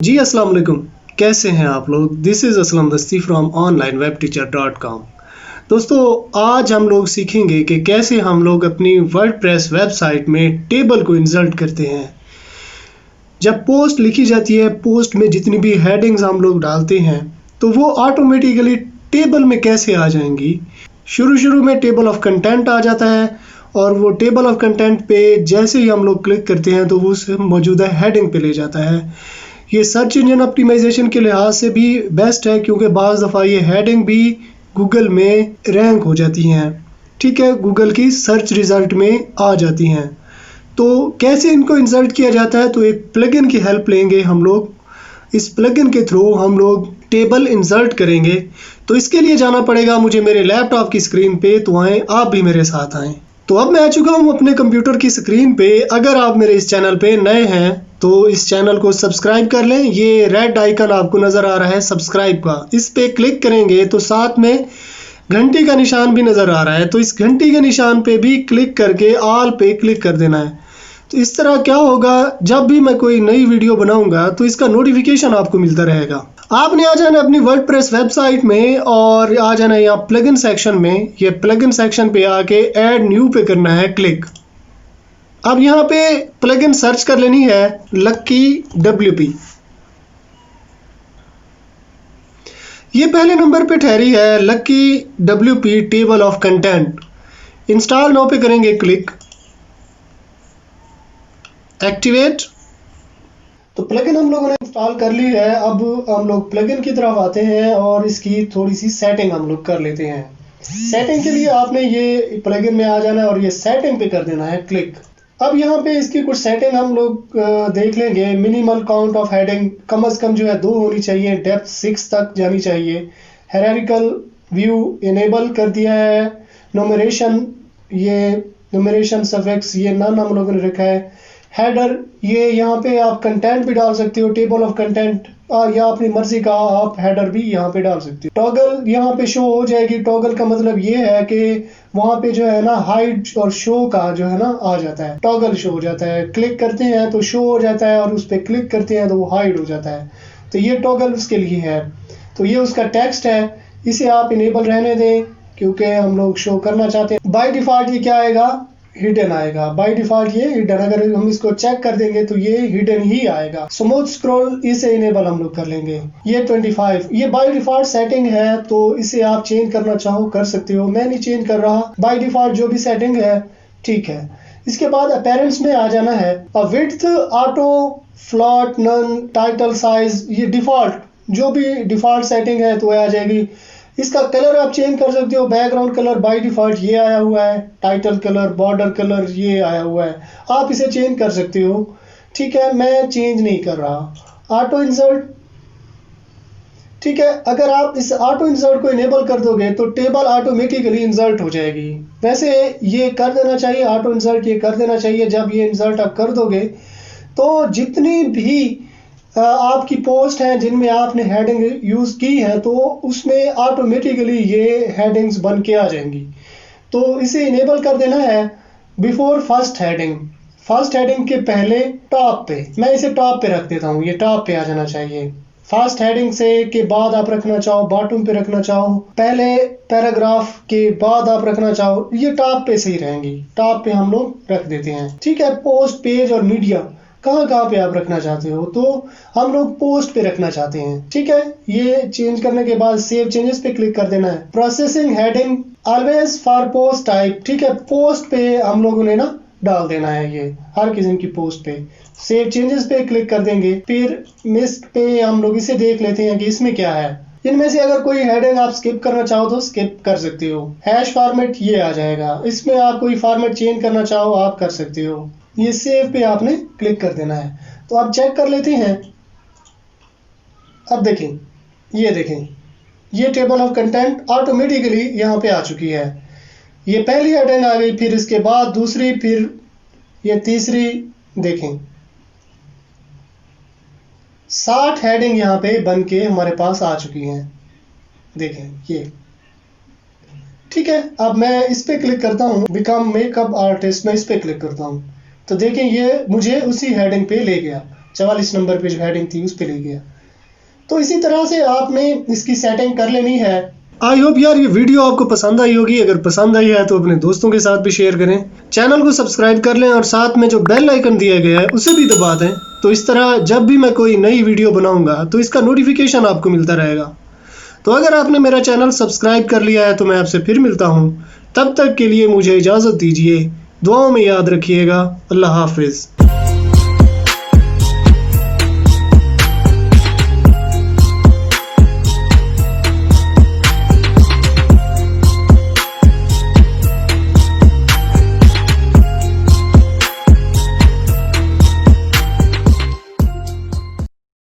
जी अस्सलाम वालेकुम। कैसे हैं आप लोग? दिस इज़ असलम दस्ती फ्रॉम onlinewebteacher.com। दोस्तों, आज हम लोग सीखेंगे कि कैसे हम लोग अपनी वर्डप्रेस वेबसाइट में टेबल को इंसर्ट करते हैं। जब पोस्ट लिखी जाती है, पोस्ट में जितनी भी हेडिंग्स हम लोग डालते हैं तो वो ऑटोमेटिकली टेबल में कैसे आ जाएंगी। शुरू में टेबल ऑफ कंटेंट आ जाता है और वो टेबल ऑफ कंटेंट पे जैसे ही हम लोग क्लिक करते हैं तो वो उस मौजूदा हेडिंग पे ले जाता है। ये सर्च इंजन ऑप्टिमाइजेशन के लिहाज से भी बेस्ट है क्योंकि बाज़ दफ़ा ये हेडिंग भी गूगल में रैंक हो जाती हैं, ठीक है, गूगल की सर्च रिज़ल्ट में आ जाती हैं। तो कैसे इनको इंसर्ट किया जाता है, तो एक प्लगइन की हेल्प लेंगे हम लोग। इस प्लगइन के थ्रू हम लोग टेबल इंसर्ट करेंगे। तो इसके लिए जाना पड़ेगा मुझे मेरे लैपटॉप की स्क्रीन पे, तो आएँ आप भी मेरे साथ आएँ। तो अब मैं आ चुका हूँ अपने कंप्यूटर की स्क्रीन पे। अगर आप मेरे इस चैनल पे नए हैं तो इस चैनल को सब्सक्राइब कर लें। ये रेड आइकन आपको नज़र आ रहा है सब्सक्राइब का, इस पे क्लिक करेंगे तो साथ में घंटी का निशान भी नज़र आ रहा है, तो इस घंटी के निशान पे भी क्लिक करके ऑल पे क्लिक कर देना है। तो इस तरह क्या होगा, जब भी मैं कोई नई वीडियो बनाऊंगा तो इसका नोटिफिकेशन आपको मिलता रहेगा। आपने आ जाना अपनी वर्डप्रेस वेबसाइट में और आ जाना यहाँ प्लगइन सेक्शन में। ये प्लगइन सेक्शन पे आके ऐड न्यू पे करना है क्लिक। अब यहाँ पे प्लगइन सर्च कर लेनी है लक्की WP। ये पहले नंबर पे ठहरी है लक्की WP table of content. Install now पे करेंगे क्लिक, एक्टिवेट। तो प्लगइन हम लोगों ने इंस्टॉल कर ली है। अब हम लोग प्लगइन की तरफ आते हैं और इसकी थोड़ी सी सेटिंग हम लोग कर लेते हैं। सेटिंग के लिए आपने ये प्लगइन में आ जाना है और ये सेटिंग पे कर देना है क्लिक। अब यहाँ पे इसकी कुछ सेटिंग हम लोग देख लेंगे। मिनिमल काउंट ऑफ हेडिंग कम से कम जो है 2 होनी चाहिए, डेप्थ 6 तक जानी चाहिए। हायरार्किकल व्यू इनेबल कर दिया है। न्यूमरेशन, ये न्यूमरेशन सफिक्स ये नन हम लोगों ने रखा है। हेडर, ये यहाँ पे आप कंटेंट भी डाल सकते हो, टेबल ऑफ कंटेंट, या अपनी मर्जी का आप हेडर भी यहाँ पे डाल सकते हो। टॉगल यहाँ पे शो हो जाएगी। टॉगल का मतलब ये है कि वहाँ पे जो है ना हाइड और शो का जो है ना आ जाता है, टॉगल शो हो जाता है। क्लिक करते हैं तो शो हो जाता है और उस पर क्लिक करते हैं तो वो हाइड हो जाता है। तो ये टॉगल उसके लिए है। तो ये उसका टेक्स्ट है, इसे आप इनेबल रहने दें क्योंकि हम लोग शो करना चाहते हैं। बाय डिफॉल्ट ये क्या आएगा, हिडन आएगा। बाय डिफॉल्ट ये हिडन, अगर हम इसको चेक कर देंगे तो ये हिडन ही आएगा। स्मूथ स्क्रॉल इसे इनेबल हम लोग कर लेंगे। ये 25, ये बाय डिफॉल्ट सेटिंग है तो इसे आप चेंज करना चाहो कर सकते हो। मैं नहीं चेंज कर रहा, बाय डिफॉल्ट जो भी सेटिंग है ठीक है। इसके बाद अपीयरेंस में आ जाना है। Width, auto, float, none, title size, ये डिफॉल्ट जो भी डिफॉल्ट सेटिंग है तो आ जाएगी। इसका कलर आप चेंज कर सकते हो। बैकग्राउंड कलर बाय डिफॉल्ट ये आया हुआ है। टाइटल कलर, बॉर्डर कलर ये आया हुआ है, आप इसे चेंज कर सकते हो, ठीक है। मैं चेंज नहीं कर रहा। ऑटो इंसर्ट, ठीक है। अगर आप इस ऑटो इंसर्ट को इनेबल कर दोगे तो टेबल ऑटोमेटिकली इंसर्ट हो जाएगी। वैसे ये कर देना चाहिए, ऑटो इंसर्ट ये कर देना चाहिए। जब ये इंसर्ट आप कर दोगे तो जितनी भी आपकी पोस्ट हैं जिनमें आपने हेडिंग यूज की है तो उसमें ऑटोमेटिकली ये हेडिंग्स बन के आ जाएंगी। तो इसे इनेबल कर देना है before first heading. First heading के पहले टॉप पे, मैं इसे टॉप पे रख देता हूँ, ये टॉप पे आ जाना चाहिए। फर्स्ट हेडिंग से के बाद आप रखना चाहो बॉटम पे रखना चाहो, पहले पैराग्राफ के बाद आप रखना चाहो, ये टॉप पे सही रहेंगी। टॉप पे हम लोग रख देते हैं, ठीक है। पोस्ट, पेज और मीडिया कहाँ पे आप रखना चाहते हो, तो हम लोग पोस्ट पे रखना चाहते हैं, ठीक है। ये चेंज करने के बाद सेव चेंजेस पे क्लिक कर देना है। Processing heading always for post type, ठीक है। पोस्ट पे हम लोगों ने ना डाल देना है, ये हर किस्म की पोस्ट पे। सेव चेंजेस पे क्लिक कर देंगे। फिर मिस्ट पे हम लोग इसे देख लेते हैं कि इसमें क्या है। इनमें से अगर कोई हेडिंग आप स्किप करना चाहो तो स्किप कर सकते हो। हैश फॉर्मेट ये आ जाएगा, इसमें आप कोई फॉर्मेट चेंज करना चाहो आप कर सकते हो। ये सेव पे आपने क्लिक कर देना है। तो आप चेक कर लेते हैं। अब देखें, ये देखें, ये टेबल ऑफ कंटेंट ऑटोमेटिकली यहाँ पे आ चुकी है। ये पहली हेडिंग आ गई, फिर इसके बाद दूसरी, फिर ये तीसरी। देखें 60 हेडिंग यहाँ पे बन के हमारे पास आ चुकी हैं। देखें ये, ठीक है। अब मैं इस पे क्लिक करता हूँ, बिकम मेकअप आर्टिस्ट, मैं इस पे क्लिक करता हूँ तो देखें ये मुझे उसी हेडिंग पे ले गया। 44 नंबर पे जो हेडिंग थी उस पे ले गया। तो इसी तरह से आपने इसकी सेटिंग कर लेनी है। आई होप यार ये वीडियो आपको पसंद आई होगी। अगर पसंद आई है तो अपने दोस्तों के साथ भी शेयर करें, चैनल को सब्सक्राइब कर लें और साथ में जो बेल आइकन दिया गया है उसे भी दबा दें। तो इस तरह जब भी मैं कोई नई वीडियो बनाऊंगा तो इसका नोटिफिकेशन आपको मिलता रहेगा। तो अगर आपने मेरा चैनल सब्सक्राइब कर लिया है तो मैं आपसे फिर मिलता हूँ। तब तक के लिए मुझे इजाज़त दीजिए। दुआओं में याद रखिएगा। अल्लाह हाफिज़।